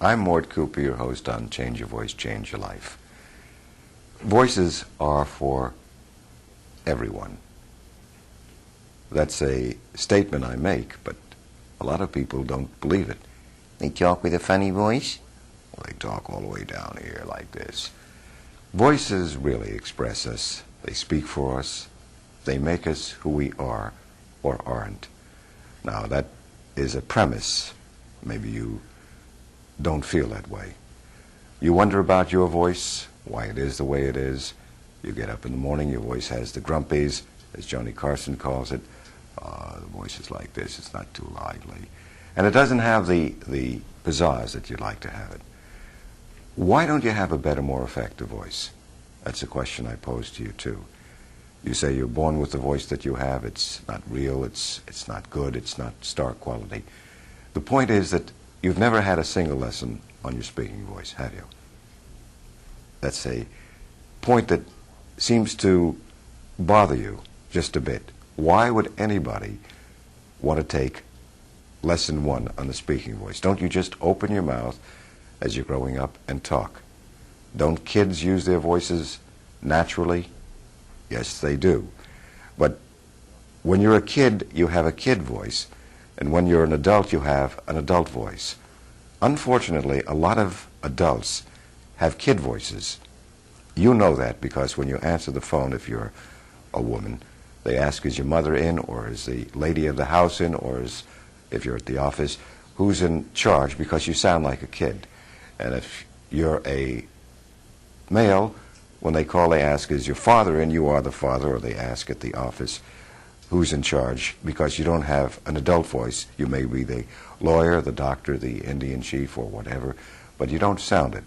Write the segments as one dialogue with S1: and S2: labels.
S1: I'm Mort Cooper, your host on Change Your Voice, Change Your Life. Voices are for everyone. That's a statement I make, but a lot of people don't believe it.
S2: They talk with a funny voice?
S1: Well, they talk all the way down here like this. Voices really express us. They speak for us. They make us who we are or aren't. Now, that is a premise. Maybe you don't feel that way. You wonder about your voice, why it is the way it is. You get up in the morning, your voice has the grumpies, as Johnny Carson calls it. The voice is like this, it's not too lively. And it doesn't have the pizzazz that you'd like to have it. Why don't you have a better, more effective voice? That's a question I pose to you too. You say you're born with the voice that you have. It's not real, it's not good, it's not star quality. The point is that you've never had a single lesson on your speaking voice, have you? That's a point that seems to bother you just a bit. Why would anybody want to take lesson 1 on the speaking voice? Don't you just open your mouth as you're growing up and talk? Don't kids use their voices naturally? Yes, they do. But when you're a kid, you have a kid voice, and when you're an adult, you have an adult voice. Unfortunately, a lot of adults have kid voices. You know that because when you answer the phone, if you're a woman, they ask, is your mother in, or is the lady of the house in, or if you're at the office, who's in charge, because you sound like a kid. And if you're a male, when they call, they ask, is your father in? You are the father. Or they ask at the office, who's in charge? Because you don't have an adult voice. You may be the lawyer, the doctor, the Indian chief, or whatever, but you don't sound it.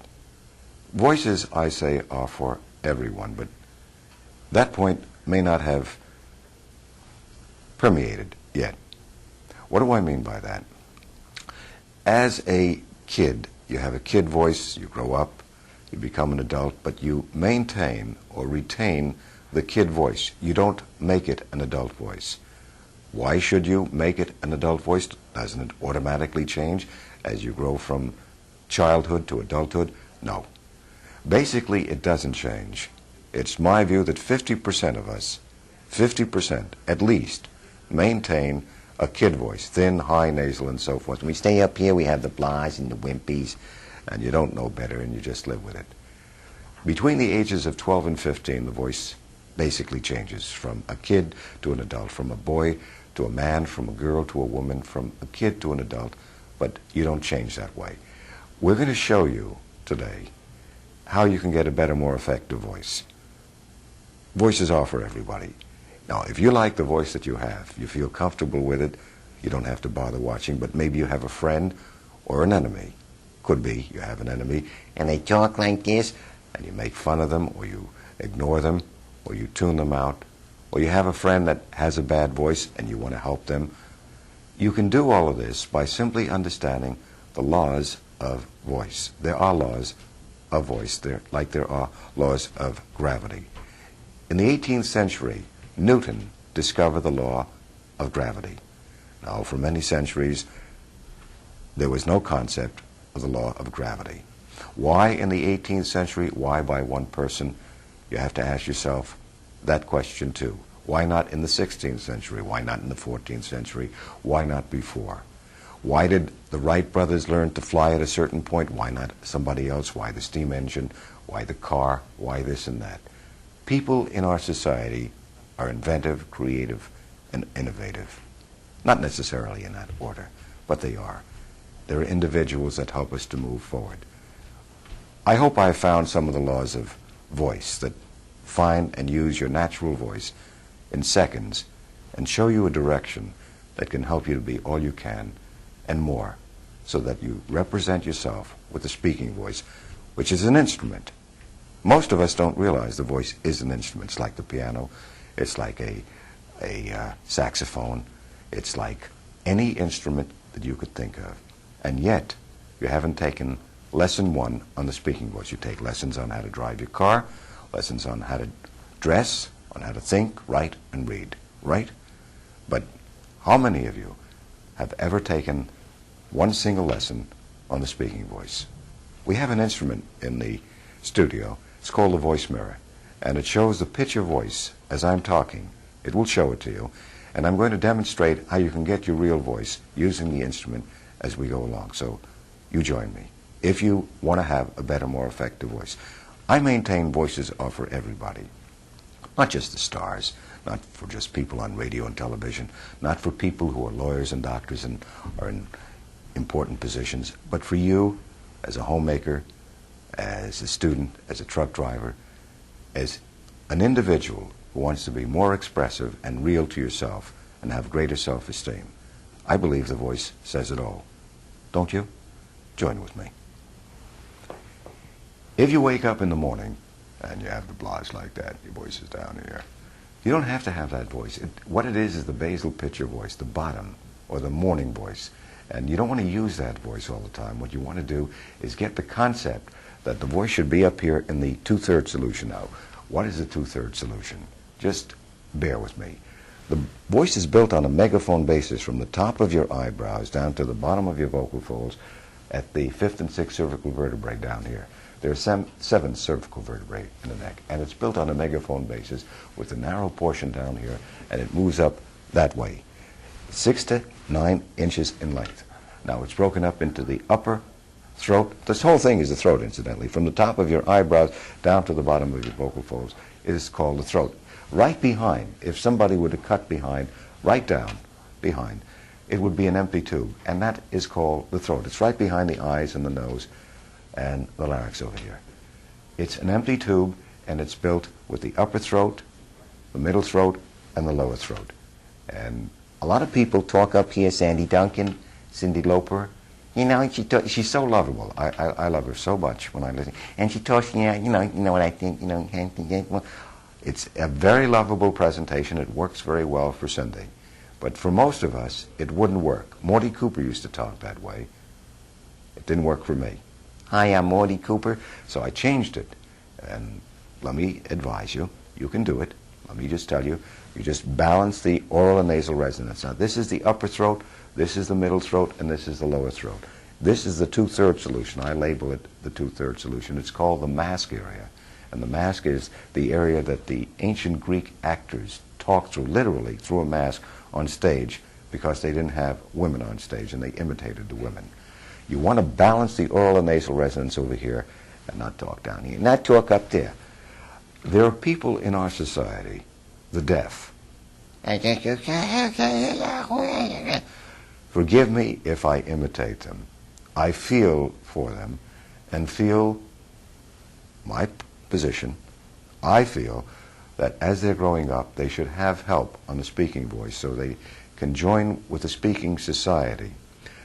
S1: Voices, I say, are for everyone, but that point may not have permeated yet. What do I mean by that? As a kid, you have a kid voice, you grow up, you become an adult, but you maintain or retain the kid voice. You don't make it an adult voice. Why should you make it an adult voice? Doesn't it automatically change as you grow from childhood to adulthood? No. Basically, it doesn't change. It's my view that 50% of us, 50% at least, maintain a kid voice, thin, high, nasal, and so forth.
S2: When we stay up here, we have the blahs and the wimpies.
S1: And you don't know better, and you just live with it. Between the ages of 12 and 15, the voice basically changes from a kid to an adult, from a boy to a man, from a girl to a woman, from a kid to an adult, but you don't change that way. We're going to show you today how you can get a better, more effective voice. Voices are for everybody. Now, if you like the voice that you have, you feel comfortable with it, you don't have to bother watching, but maybe you have a friend or an enemy. Could be you have an enemy,
S2: and they talk like this,
S1: and you make fun of them, or you ignore them, or you tune them out, or you have a friend that has a bad voice and you want to help them. You can do all of this by simply understanding the laws of voice. There are laws of voice, like there are laws of gravity. In the 18th century, Newton discovered the law of gravity. Now, for many centuries, there was no concept of the law of gravity. Why in the 18th century? Why by one person? You have to ask yourself that question too. Why not in the 16th century? Why not in the 14th century? Why not before? Why did the Wright brothers learn to fly at a certain point? Why not somebody else? Why the steam engine? Why the car? Why this and that? People in our society are inventive, creative, and innovative. Not necessarily in that order, but they are. There are individuals that help us to move forward. I hope I found some of the laws of voice that find and use your natural voice in seconds and show you a direction that can help you to be all you can and more, so that you represent yourself with a speaking voice, which is an instrument. Most of us don't realize the voice is an instrument. It's like the piano. It's like a saxophone. It's like any instrument that you could think of. And yet, you haven't taken lesson 1 on the speaking voice. You take lessons on how to drive your car, lessons on how to dress, on how to think, write, and read, right? But how many of you have ever taken one single lesson on the speaking voice. We have an instrument in the studio. It's called the voice mirror, and it shows the pitch of voice as I'm talking. It will show it to you, and I'm going to demonstrate how you can get your real voice using the instrument as we go along. So you join me if you want to have a better, more effective voice. I maintain voices are for everybody, not just the stars, not for just people on radio and television, not for people who are lawyers and doctors and are in important positions, but for you as a homemaker, as a student, as a truck driver, as an individual who wants to be more expressive and real to yourself and have greater self-esteem. I believe the voice says it all. Don't you? Join with me. If you wake up in the morning and you have the blahs like that, your voice is down here, you don't have to have that voice. What it is the basal pitch of voice, the bottom, or the morning voice. And you don't want to use that voice all the time. What you want to do is get the concept that the voice should be up here in the two-thirds solution. Now, what is the two-thirds solution? Just bear with me. The voice is built on a megaphone basis from the top of your eyebrows down to the bottom of your vocal folds at the 5th and 6th cervical vertebrae down here. There are 7 cervical vertebrae in the neck, and it's built on a megaphone basis with a narrow portion down here, and it moves up that way, 6 to 9 inches in length. Now it's broken up into the upper throat. This whole thing is the throat, incidentally. From the top of your eyebrows down to the bottom of your vocal folds is called the throat. Right behind, if somebody were to cut behind, right down behind, it would be an empty tube, and that is called the throat. It's right behind the eyes and the nose and the larynx over here. It's an empty tube, and it's built with the upper throat, the middle throat, and the lower throat. And a lot of people talk up here, Sandy Duncan, Cyndi Lauper. You know, she's so lovable. I love her so much when I listen. And she talks, you know what I think, it's a very lovable presentation. It works very well for Cyndi. But for most of us, it wouldn't work. Morty Cooper used to talk that way. It didn't work for me. Hi, I'm Morty Cooper. So I changed it. And let me advise you, you can do it. Let me just tell you, you just balance the oral and nasal resonance. Now, this is the upper throat, this is the middle throat, and this is the lower throat. This is the two-thirds solution. I label it the two-thirds solution. It's called the mask area. And the mask is the area that the ancient Greek actors talked through, literally through a mask on stage, because they didn't have women on stage, and they imitated the women. You want to balance the oral and nasal resonance over here and not talk down here, not talk up there. There are people in our society, the deaf. Forgive me if I imitate them. I feel for them and feel my position. I feel that as they're growing up, they should have help on the speaking voice so they can join with the speaking society.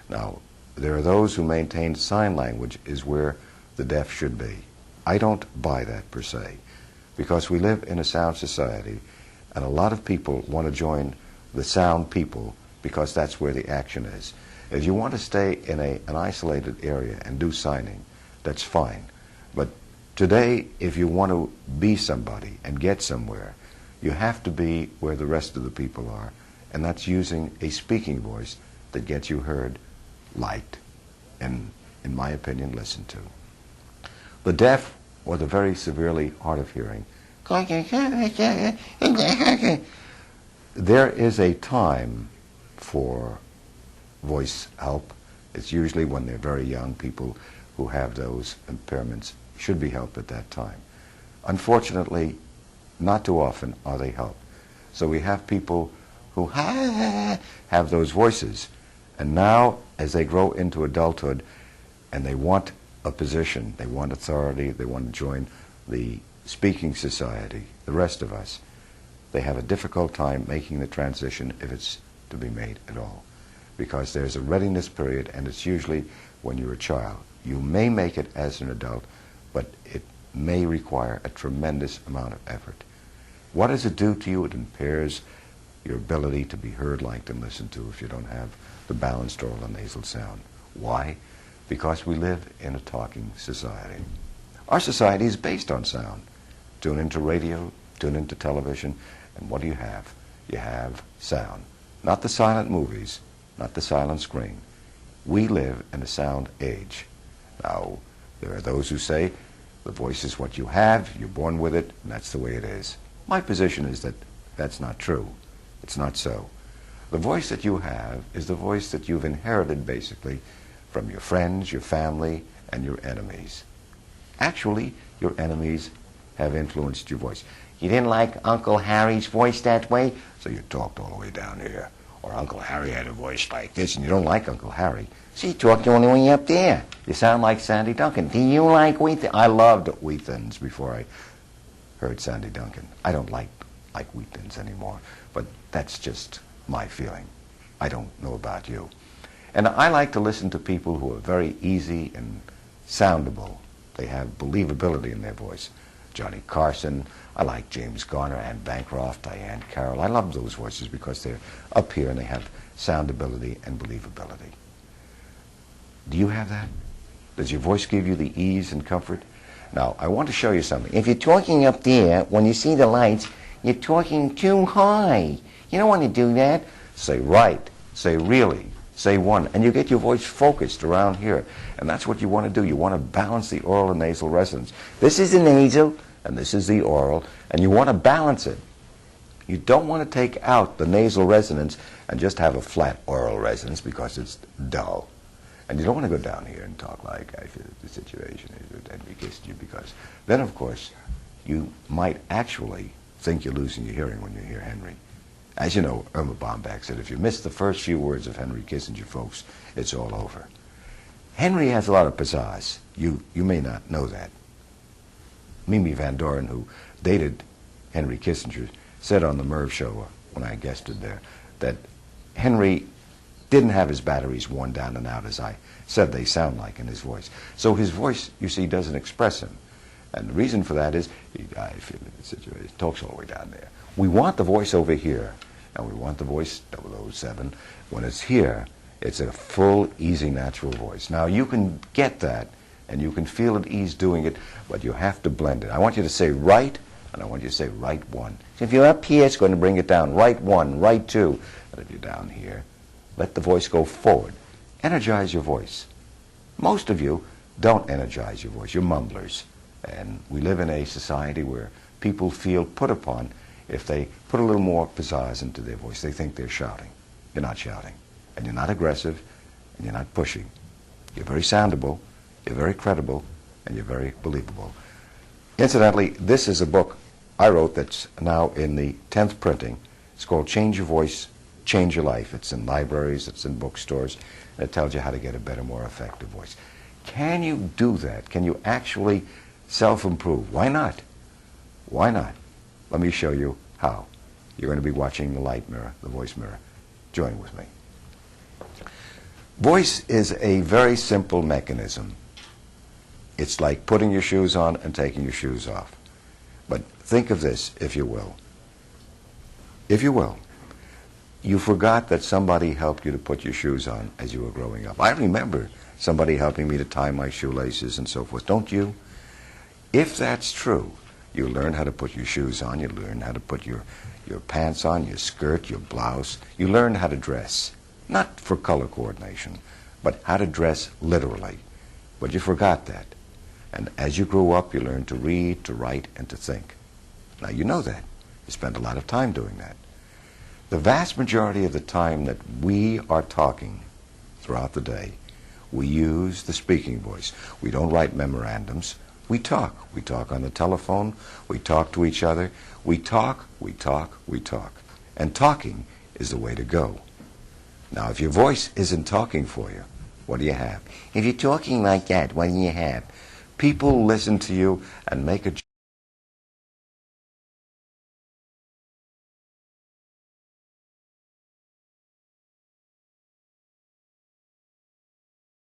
S1: Now, there are those who maintain sign language is where the deaf should be. I don't buy that per se, because we live in a sound society, and a lot of people want to join the sound people because that's where the action is. If you want to stay in an isolated area and do signing, that's fine. But today, if you want to be somebody and get somewhere, you have to be where the rest of the people are, and that's using a speaking voice that gets you heard, liked, and, in my opinion, listened to. The deaf, or the very severely hard of hearing, there is a time for voice help. It's usually when they're very young. People who have those impairments should be helped at that time. Unfortunately, not too often are they helped. So we have people who have those voices, and now as they grow into adulthood and they want a position, they want authority, they want to join the speaking society, the rest of us, they have a difficult time making the transition, if it's to be made at all, because there's a readiness period, and it's usually when you're a child. You may make it as an adult, but it may require a tremendous amount of effort. What does it do to you? It impairs your ability to be heard, liked, and listened to if you don't have the balanced oral and nasal sound. Why? Because we live in a talking society. Our society is based on sound. Tune into radio, tune into television, and what do you have? You have sound. Not the silent movies, not the silent screen. We live in a sound age. Now, there are those who say the voice is what you have, you're born with it, and that's the way it is. My position is that that's not true. It's not so. The voice that you have is the voice that you've inherited, basically, from your friends, your family, and your enemies. Actually, your enemies have influenced your voice.
S2: You didn't like Uncle Harry's voice that way?
S1: So you talked all the way down here. Or Uncle Harry had a voice like this, and you don't like Uncle Harry.
S2: So you talked the only way up there.
S1: You sound like Sandy Duncan. Do you like wheat? I loved wheat thins before I heard Sandy Duncan. I don't like wheat thins anymore, but that's just my feeling. I don't know about you. And I like to listen to people who are very easy and soundable. They have believability in their voice. Johnny Carson, I like James Garner, Anne Bancroft, Diane Carroll. I love those voices because they're up here and they have soundability and believability. Do you have that? Does your voice give you the ease and comfort? Now, I want to show you something.
S2: If you're talking up there, when you see the lights, you're talking too high. You don't want to do that.
S1: Say right, say really, say one, and you get your voice focused around here. And that's what you want to do. You want to balance the oral and nasal resonance. This is the nasal, and this is the oral, and you want to balance it. You don't want to take out the nasal resonance and just have a flat oral resonance because it's dull. And you don't want to go down here and talk like I feel the situation is with Henry Kissinger, because then, of course, you might actually think you're losing your hearing when you hear Henry. As you know, Irma Bomback said, if you miss the first few words of Henry Kissinger, folks, it's all over. Henry has a lot of pizzazz. You may not know that. Mimi Van Doren, who dated Henry Kissinger, said on the Merv show when I guested there that Henry didn't have his batteries worn down and out as I said they sound like in his voice. So his voice, you see, doesn't express him. And the reason for that is, I feel the situation, talks all the way down there. We want the voice over here, and we want the voice 007. When it's here, it's a full, easy, natural voice. Now, you can get that, and you can feel at ease doing it, but you have to blend it. I want you to say right, and I want you to say right one.
S2: So if you're up here, it's going to bring it down.
S1: Right one, right two. And if you're down here, let the voice go forward. Energize your voice. Most of you don't energize your voice. You're mumblers. And we live in a society where people feel put upon if they put a little more pizzazz into their voice. They think they're shouting. You're not shouting. And you're not aggressive, and you're not pushing. You're very soundable, you're very credible, and you're very believable. Incidentally, this is a book I wrote that's now in the 10th printing. It's called Change Your Voice, Change Your Life. It's in libraries, it's in bookstores, and it tells you how to get a better, more effective voice. Can you do that? Can you actually self-improve? Why not? Why not? Let me show you how. You're going to be watching the light mirror, the voice mirror. Join with me. Voice is a very simple mechanism. It's like putting your shoes on and taking your shoes off. But think of this, if you will. If you will. You forgot that somebody helped you to put your shoes on as you were growing up. I remember somebody helping me to tie my shoelaces and so forth. Don't you? If that's true, you learn how to put your shoes on, you learn how to put your pants on, your skirt, your blouse. You learn how to dress. Not for color coordination, but how to dress literally. But you forgot that. And as you grew up, you learned to read, to write, and to think. Now you know that. You spend a lot of time doing that. The vast majority of the time that we are talking throughout the day, we use the speaking voice. We don't write memorandums. We talk. We talk on the telephone. We talk to each other. We talk, we talk, we talk. And talking is the way to go. Now, if your voice isn't talking for you, what do you have?
S2: If you're talking like that, what do you have?
S1: People listen to you and make a